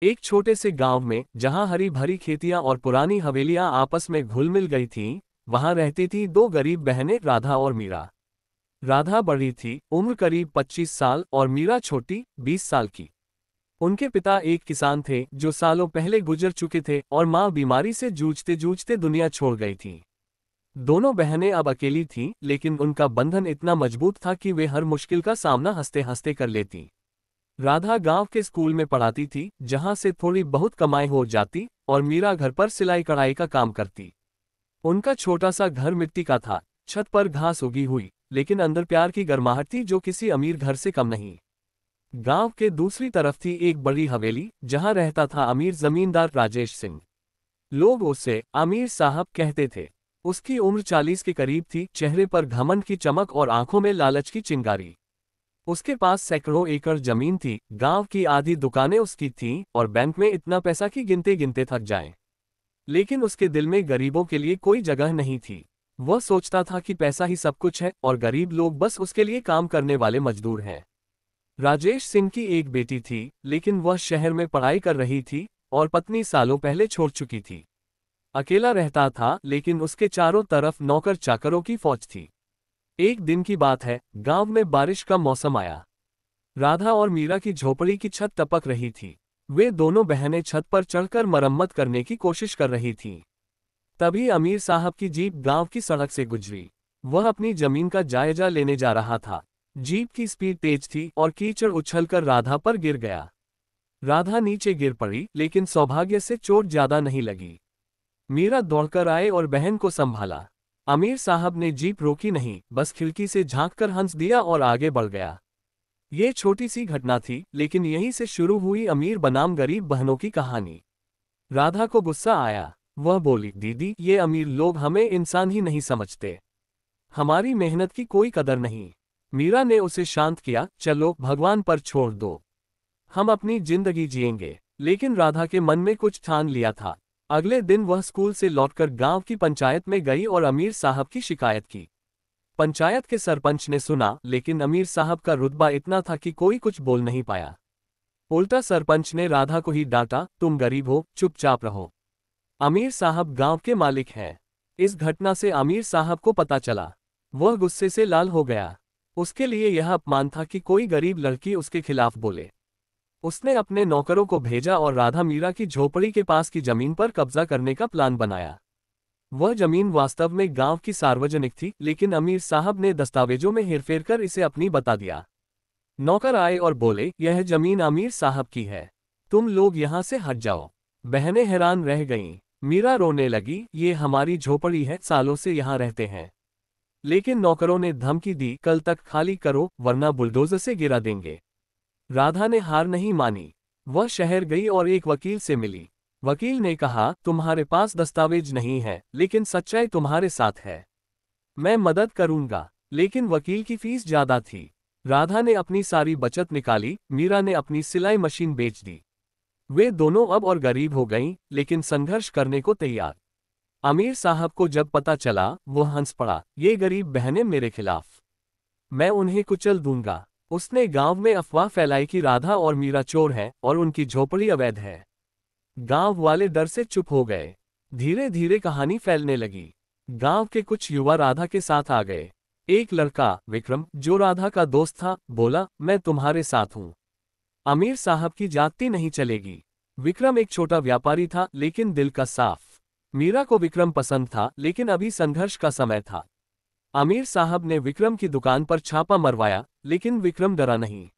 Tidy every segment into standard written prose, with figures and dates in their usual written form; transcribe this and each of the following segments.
एक छोटे से गांव में जहां हरी भरी खेतियां और पुरानी हवेलियां आपस में घुल मिल गई थीं, वहां रहती थी दो गरीब बहनें राधा और मीरा। राधा बड़ी थी, उम्र करीब 25 साल, और मीरा छोटी, 20 साल की। उनके पिता एक किसान थे जो सालों पहले गुजर चुके थे, और मां बीमारी से जूझते जूझते दुनिया छोड़ गई थी। दोनों बहनें अब अकेली थीं, लेकिन उनका बंधन इतना मजबूत था कि वे हर मुश्किल का सामना हंसते हंसते कर लेती। राधा गांव के स्कूल में पढ़ाती थी, जहां से थोड़ी बहुत कमाई हो जाती, और मीरा घर पर सिलाई कढ़ाई का काम करती। उनका छोटा सा घर मिट्टी का था, छत पर घास उगी हुई, लेकिन अंदर प्यार की गर्माहट थी जो किसी अमीर घर से कम नहीं। गांव के दूसरी तरफ थी एक बड़ी हवेली, जहां रहता था अमीर जमींदार राजेश सिंह। लोग उसे आमिर साहब कहते थे। उसकी उम्र 40 के करीब थी, चेहरे पर घमंड की चमक और आंखों में लालच की चिंगारी। उसके पास सैकड़ों एकड़ जमीन थी, गांव की आधी दुकानें उसकी थीं, और बैंक में इतना पैसा कि गिनते गिनते थक जाएं। लेकिन उसके दिल में गरीबों के लिए कोई जगह नहीं थी। वह सोचता था कि पैसा ही सब कुछ है, और गरीब लोग बस उसके लिए काम करने वाले मजदूर हैं। राजेश सिंह की एक बेटी थी, लेकिन वह शहर में पढ़ाई कर रही थी, और पत्नी सालों पहले छोड़ चुकी थी। अकेला रहता था, लेकिन उसके चारों तरफ नौकर चाकरों की फौज थी। एक दिन की बात है, गांव में बारिश का मौसम आया। राधा और मीरा की झोपड़ी की छत टपक रही थी। वे दोनों बहनें छत पर चढ़कर मरम्मत करने की कोशिश कर रही थीं। तभी अमीर साहब की जीप गांव की सड़क से गुजरी। वह अपनी जमीन का जायजा लेने जा रहा था। जीप की स्पीड तेज थी, और कीचड़ उछलकर राधा पर गिर गया। राधा नीचे गिर पड़ी, लेकिन सौभाग्य से चोट ज्यादा नहीं लगी। मीरा दौड़कर आए और बहन को संभाला। अमीर साहब ने जीप रोकी नहीं, बस खिड़की से झांककर हंस दिया और आगे बढ़ गया। ये छोटी सी घटना थी, लेकिन यहीं से शुरू हुई अमीर बनाम गरीब बहनों की कहानी। राधा को गुस्सा आया। वह बोली, दीदी, ये अमीर लोग हमें इंसान ही नहीं समझते। हमारी मेहनत की कोई कदर नहीं। मीरा ने उसे शांत किया, चलो भगवान पर छोड़ दो, हम अपनी जिंदगी जिएंगे। लेकिन राधा के मन में कुछ ठान लिया था। अगले दिन वह स्कूल से लौटकर गांव की पंचायत में गई और अमीर साहब की शिकायत की। पंचायत के सरपंच ने सुना, लेकिन अमीर साहब का रुतबा इतना था कि कोई कुछ बोल नहीं पाया। उल्टा सरपंच ने राधा को ही डांटा, तुम गरीब हो, चुपचाप रहो। अमीर साहब गांव के मालिक हैं। इस घटना से अमीर साहब को पता चला। वह गुस्से से लाल हो गया। उसके लिए यह अपमान था कि कोई गरीब लड़की उसके खिलाफ बोले। उसने अपने नौकरों को भेजा और राधा मीरा की झोपड़ी के पास की जमीन पर कब्जा करने का प्लान बनाया। वह जमीन वास्तव में गांव की सार्वजनिक थी, लेकिन अमीर साहब ने दस्तावेजों में हेरफेर कर इसे अपनी बता दिया। नौकर आए और बोले, यह जमीन अमीर साहब की है, तुम लोग यहां से हट जाओ। बहनें हैरान रह गईं। मीरा रोने लगी, ये हमारी झोपड़ी है, सालों से यहां रहते हैं। लेकिन नौकरों ने धमकी दी, कल तक खाली करो वरना बुलडोजर से गिरा देंगे। राधा ने हार नहीं मानी। वह शहर गई और एक वकील से मिली। वकील ने कहा, तुम्हारे पास दस्तावेज नहीं है, लेकिन सच्चाई तुम्हारे साथ है। मैं मदद करूंगा। लेकिन वकील की फीस ज्यादा थी। राधा ने अपनी सारी बचत निकाली, मीरा ने अपनी सिलाई मशीन बेच दी। वे दोनों अब और गरीब हो गईं, लेकिन संघर्ष करने को तैयार। अमीर साहब को जब पता चला, वो हंस पड़ा, ये गरीब बहनें मेरे खिलाफ, मैं उन्हें कुचल दूंगा। उसने गांव में अफवाह फैलाई कि राधा और मीरा चोर हैं और उनकी झोपड़ी अवैध है। गांव वाले डर से चुप हो गए। धीरे धीरे कहानी फैलने लगी। गांव के कुछ युवा राधा के साथ आ गए। एक लड़का, विक्रम, जो राधा का दोस्त था, बोला, मैं तुम्हारे साथ हूं। अमीर साहब की जाति नहीं चलेगी। विक्रम एक छोटा व्यापारी था, लेकिन दिल का साफ। मीरा को विक्रम पसंद था, लेकिन अभी संघर्ष का समय था। आमिर साहब ने विक्रम की दुकान पर छापा मरवाया, लेकिन विक्रम डरा नहीं।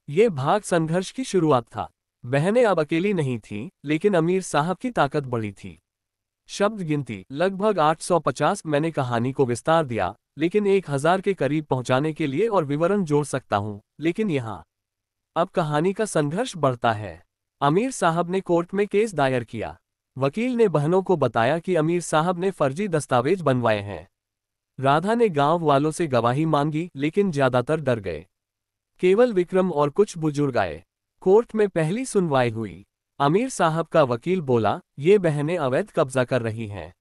ये भाग संघर्ष की शुरुआत था। बहनें अब अकेली नहीं थीं, लेकिन अमीर साहब की ताकत बढ़ी थी। शब्द गिनती लगभग 850। मैंने कहानी को विस्तार दिया, लेकिन 1000 के करीब पहुंचाने के लिए और विवरण जोड़ सकता हूं, लेकिन यहाँ अब कहानी का संघर्ष बढ़ता है। अमीर साहब ने कोर्ट में केस दायर किया। वकील ने बहनों को बताया कि अमीर साहब ने फर्जी दस्तावेज बनवाए हैं। राधा ने गांव वालों से गवाही मांगी, लेकिन ज्यादातर डर गए। केवल विक्रम और कुछ बुजुर्ग आए। कोर्ट में पहली सुनवाई हुई। अमीर साहब का वकील बोला, ये बहनें अवैध कब्जा कर रही हैं।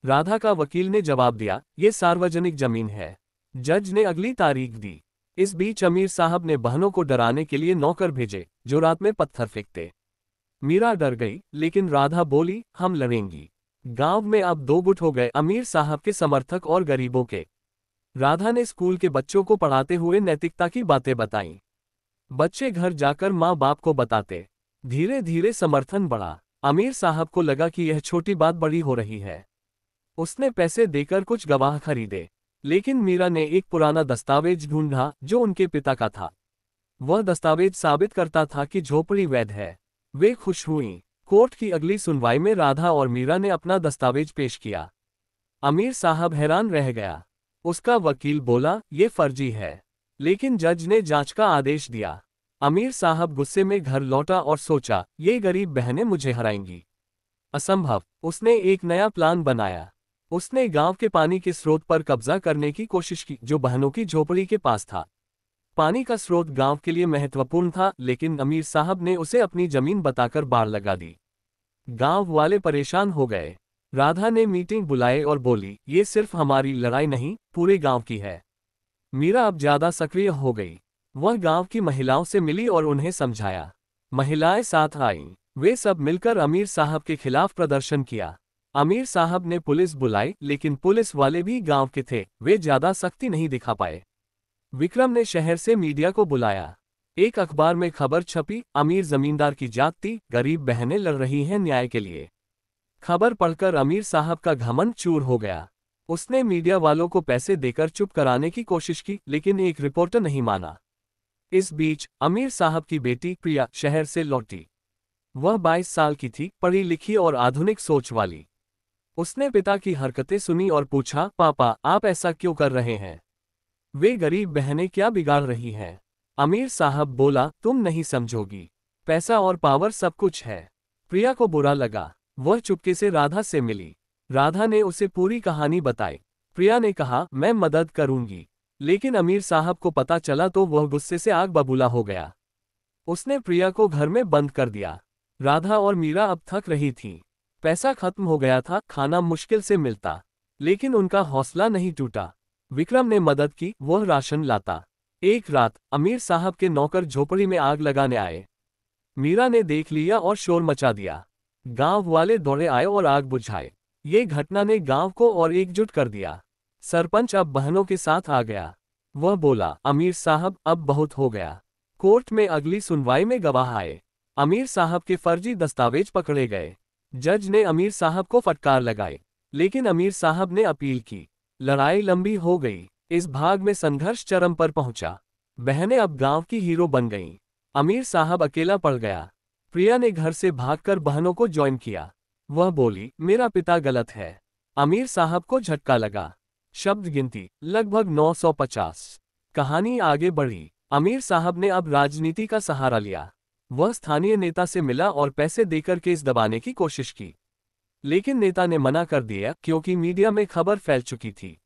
राधा का वकील ने जवाब दिया, ये सार्वजनिक जमीन है। जज ने अगली तारीख दी। इस बीच अमीर साहब ने बहनों को डराने के लिए नौकर भेजे, जो रात में पत्थर फेंकते। मीरा डर गई, लेकिन राधा बोली, हम लड़ेंगी। गांव में अब दो गुट हो गए, अमीर साहब के समर्थक और गरीबों के। राधा ने स्कूल के बच्चों को पढ़ाते हुए नैतिकता की बातें बताईं। बच्चे घर जाकर माँ बाप को बताते। धीरे धीरे समर्थन बढ़ा। अमीर साहब को लगा कि यह छोटी बात बड़ी हो रही है। उसने पैसे देकर कुछ गवाह खरीदे, लेकिन मीरा ने एक पुराना दस्तावेज ढूंढा जो उनके पिता का था। वह दस्तावेज साबित करता था कि झोपड़ी वैध है। वे खुश हुईं। कोर्ट की अगली सुनवाई में राधा और मीरा ने अपना दस्तावेज पेश किया। अमीर साहब हैरान रह गया। उसका वकील बोला, ये फर्जी है, लेकिन जज ने जांच का आदेश दिया। अमीर साहब गुस्से में घर लौटा और सोचा, ये गरीब बहनें मुझे हराएंगी। असंभव। उसने एक नया प्लान बनाया। उसने गांव के पानी के स्रोत पर कब्जा करने की कोशिश की, जो बहनों की झोपड़ी के पास था। पानी का स्रोत गांव के लिए महत्वपूर्ण था, लेकिन अमीर साहब ने उसे अपनी जमीन बताकर बाड़ लगा दी। गांव वाले परेशान हो गए। राधा ने मीटिंग बुलाई और बोली, ये सिर्फ हमारी लड़ाई नहीं, पूरे गांव की है। मीरा अब ज्यादा सक्रिय हो गई। वह गांव की महिलाओं से मिली और उन्हें समझाया। महिलाएं साथ आईं। वे सब मिलकर अमीर साहब के खिलाफ प्रदर्शन किया। अमीर साहब ने पुलिस बुलाई, लेकिन पुलिस वाले भी गांव के थे, वे ज्यादा सख्ती नहीं दिखा पाए। विक्रम ने शहर से मीडिया को बुलाया। एक अखबार में खबर छपी, अमीर जमींदार की जात थी, गरीब बहनें लड़ रही हैं न्याय के लिए। खबर पढ़कर अमीर साहब का घमंड चूर हो गया। उसने मीडिया वालों को पैसे देकर चुप कराने की कोशिश की, लेकिन एक रिपोर्टर नहीं माना। इस बीच अमीर साहब की बेटी प्रिया शहर से लौटी। वह 22 साल की थी, पढ़ी लिखी और आधुनिक सोच वाली। उसने पिता की हरकतें सुनी और पूछा, पापा आप ऐसा क्यों कर रहे हैं? वे गरीब बहनें क्या बिगाड़ रही हैं? अमीर साहब बोला, तुम नहीं समझोगी। पैसा और पावर सब कुछ है। प्रिया को बुरा लगा। वह चुपके से राधा से मिली। राधा ने उसे पूरी कहानी बताई। प्रिया ने कहा, मैं मदद करूंगी, लेकिन अमीर साहब को पता चला तो वह गुस्से से आग बबूला हो गया। उसने प्रिया को घर में बंद कर दिया। राधा और मीरा अब थक रही थीं। पैसा खत्म हो गया था, खाना मुश्किल से मिलता, लेकिन उनका हौसला नहीं टूटा। विक्रम ने मदद की, वह राशन लाता। एक रात अमीर साहब के नौकर झोपड़ी में आग लगाने आए। मीरा ने देख लिया और शोर मचा दिया। गांव वाले दौड़े आए और आग बुझाए। ये घटना ने गांव को और एकजुट कर दिया। सरपंच अब बहनों के साथ आ गया। वह बोला, अमीर साहब अब बहुत हो गया। कोर्ट में अगली सुनवाई में गवाह आए। अमीर साहब के फर्जी दस्तावेज पकड़े गए। जज ने अमीर साहब को फटकार लगाई, लेकिन अमीर साहब ने अपील की। लड़ाई लंबी हो गई। इस भाग में संघर्ष चरम पर पहुंचा। बहनें अब गांव की हीरो बन गईं। अमीर साहब अकेला पड़ गया। प्रिया ने घर से भागकर बहनों को ज्वाइन किया। वह बोली, मेरा पिता गलत है। अमीर साहब को झटका लगा। शब्द गिनती लगभग 950। कहानी आगे बढ़ी। अमीर साहब ने अब राजनीति का सहारा लिया। वह स्थानीय नेता से मिला और पैसे देकर केस दबाने की कोशिश की, लेकिन नेता ने मना कर दिया क्योंकि मीडिया में खबर फैल चुकी थी।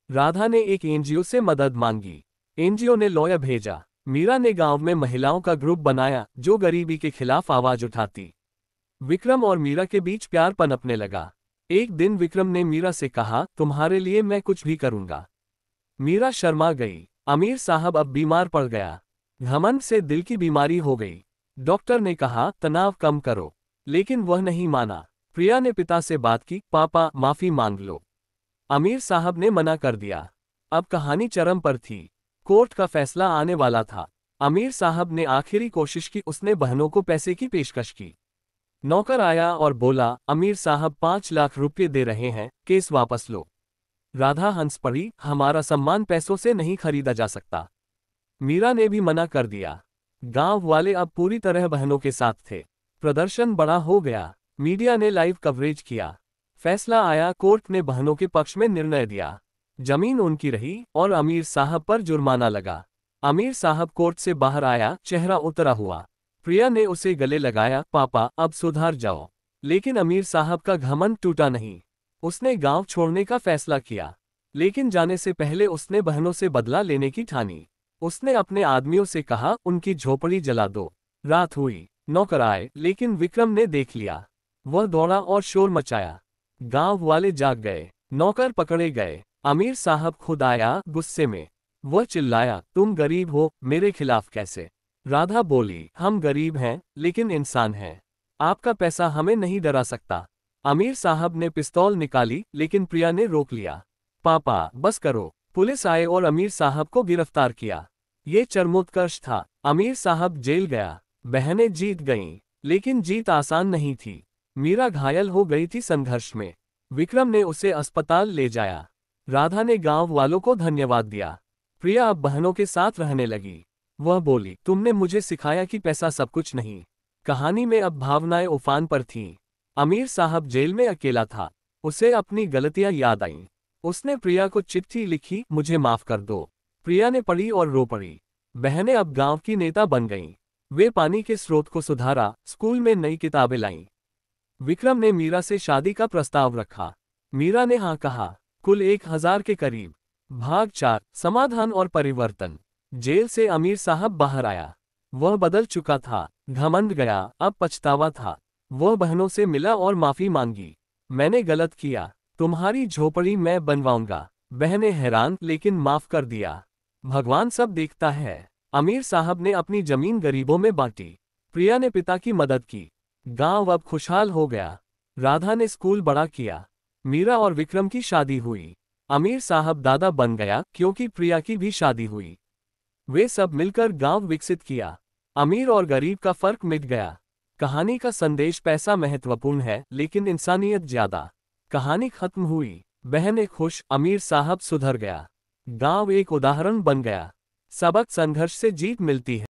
राधा ने एक एनजीओ से मदद मांगी। एनजीओ ने लॉयर भेजा। मीरा ने गांव में महिलाओं का ग्रुप बनाया जो गरीबी के खिलाफ आवाज उठाती। विक्रम और मीरा के बीच प्यार पनपने लगा। एक दिन विक्रम ने मीरा से कहा, तुम्हारे लिए मैं कुछ भी करूंगा। मीरा शर्मा गई। अमीर साहब अब बीमार पड़ गया। घमंड से दिल की बीमारी हो गई। डॉक्टर ने कहा, तनाव कम करो, लेकिन वह नहीं माना। प्रिया ने पिता से बात की, पापा माफी मांग लो। अमीर साहब ने मना कर दिया। अब कहानी चरम पर थी। कोर्ट का फैसला आने वाला था। अमीर साहब ने आखिरी कोशिश की। उसने बहनों को पैसे की पेशकश की। नौकर आया और बोला, अमीर साहब 5 लाख रुपये दे रहे हैं, केस वापस लो। राधा हंस पड़ी, हमारा सम्मान पैसों से नहीं खरीदा जा सकता। मीरा ने भी मना कर दिया। गांव वाले अब पूरी तरह बहनों के साथ थे। प्रदर्शन बड़ा हो गया। मीडिया ने लाइव कवरेज किया। फैसला आया। कोर्ट ने बहनों के पक्ष में निर्णय दिया। जमीन उनकी रही और अमीर साहब पर जुर्माना लगा। अमीर साहब कोर्ट से बाहर आया, चेहरा उतरा हुआ। प्रिया ने उसे गले लगाया, पापा अब सुधर जाओ। लेकिन अमीर साहब का घमंड टूटा नहीं। उसने गांव छोड़ने का फैसला किया, लेकिन जाने से पहले उसने बहनों से बदला लेने की ठानी। उसने अपने आदमियों से कहा, उनकी झोपड़ी जला दो। रात हुई। नौकर आए, लेकिन विक्रम ने देख लिया। वह दौड़ा और शोर मचाया। गांव वाले जाग गए। नौकर पकड़े गए। अमीर साहब खुद आया, गुस्से में। वह चिल्लाया, तुम गरीब हो, मेरे खिलाफ कैसे? राधा बोली, हम गरीब हैं, लेकिन इंसान हैं। आपका पैसा हमें नहीं डरा सकता। अमीर साहब ने पिस्तौल निकाली, लेकिन प्रिया ने रोक लिया। पापा, बस करो। पुलिस आए और अमीर साहब को गिरफ्तार किया। ये चरमोत्कर्ष था। अमीर साहब जेल गया। बहनें जीत गईं, लेकिन जीत आसान नहीं थी। मीरा घायल हो गई थी संघर्ष में। विक्रम ने उसे अस्पताल ले जाया। राधा ने गांव वालों को धन्यवाद दिया। प्रिया अब बहनों के साथ रहने लगी। वह बोली, तुमने मुझे सिखाया कि पैसा सब कुछ नहीं। कहानी में अब भावनाएं उफान पर थीं। अमीर साहब जेल में अकेला था। उसे अपनी गलतियां याद आईं। उसने प्रिया को चिट्ठी लिखी, मुझे माफ कर दो। प्रिया ने पढ़ी और रो पड़ी। बहनें अब गांव की नेता बन गईं। वे पानी के स्रोत को सुधारा, स्कूल में नई किताबें लाईं। विक्रम ने मीरा से शादी का प्रस्ताव रखा। मीरा ने हाँ कहा। कुल 1000 के करीब। भाग 4, समाधान और परिवर्तन। जेल से अमीर साहब बाहर आया। वह बदल चुका था। घमंड गया, अब पछतावा था। वह बहनों से मिला और माफी मांगी। मैंने गलत किया। तुम्हारी झोपड़ी मैं बनवाऊंगा। बहनें हैरान, लेकिन माफ कर दिया। भगवान सब देखता है। अमीर साहब ने अपनी जमीन गरीबों में बांटी। प्रिया ने पिता की मदद की। गांव अब खुशहाल हो गया। राधा ने स्कूल बड़ा किया। मीरा और विक्रम की शादी हुई। अमीर साहब दादा बन गया, क्योंकि प्रिया की भी शादी हुई। वे सब मिलकर गांव विकसित किया। अमीर और गरीब का फर्क मिट गया। कहानी का संदेश, पैसा महत्वपूर्ण है, लेकिन इंसानियत ज्यादा। कहानी खत्म हुई। बहनें खुश, अमीर साहब सुधर गया। गांव एक उदाहरण बन गया। सबक, संघर्ष से जीत मिलती है।